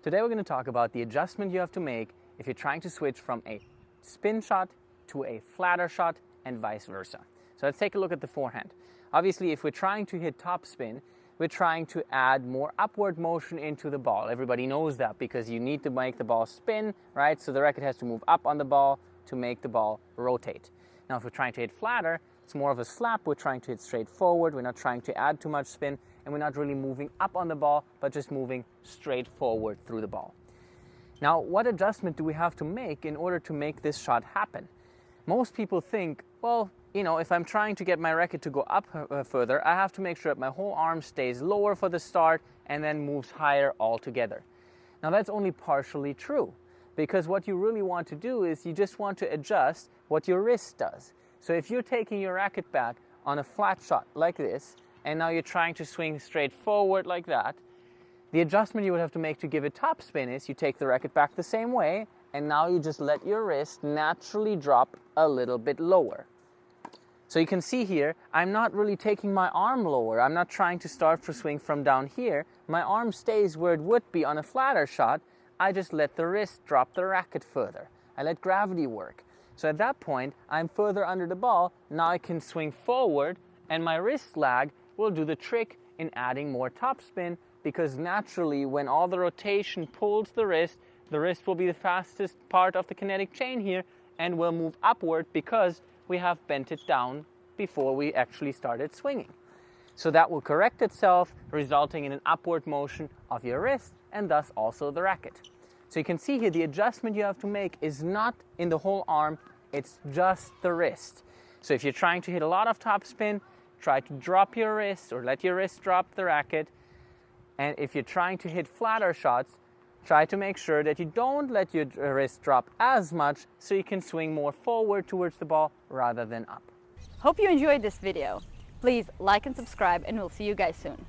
Today we're going to talk about the adjustment you have to make if you're trying to switch from a spin shot to a flatter shot and vice versa. So let's take a look at the forehand. Obviously, if we're trying to hit topspin, we're trying to add more upward motion into the ball. Everybody knows that because you need to make the ball spin, right? So the racket has to move up on the ball to make the ball rotate. Now, if we're trying to hit flatter, it's more of a slap. We're trying to hit straight forward. We're not trying to add too much spin, and we're not really moving up on the ball, but just moving straight forward through the ball. Now, what adjustment do we have to make in order to make this shot happen? Most people think, well, if I'm trying to get my racket to go up further, I have to make sure that my whole arm stays lower for the start and then moves higher altogether. Now, that's only partially true, because what you really want to do is you just want to adjust what your wrist does. So if you're taking your racket back on a flat shot like this, and now you're trying to swing straight forward like that, the adjustment you would have to make to give it topspin is you take the racket back the same way, and now you just let your wrist naturally drop a little bit lower. So you can see here, I'm not really taking my arm lower. I'm not trying to start to swing from down here. My arm stays where it would be on a flatter shot. I just let the wrist drop the racket further. I let gravity work. So at that point, I'm further under the ball. Now I can swing forward, and my wrist lag will do the trick in adding more topspin, because naturally, when all the rotation pulls the wrist will be the fastest part of the kinetic chain here and will move upward because we have bent it down before we actually started swinging. So that will correct itself, resulting in an upward motion of your wrist and thus also the racket. So you can see here the adjustment you have to make is not in the whole arm, it's just the wrist. So if you're trying to hit a lot of topspin, try to drop your wrist or let your wrist drop the racket. And if you're trying to hit flatter shots, try to make sure that you don't let your wrist drop as much so you can swing more forward towards the ball rather than up. Hope you enjoyed this video. Please like and subscribe, and we'll see you guys soon.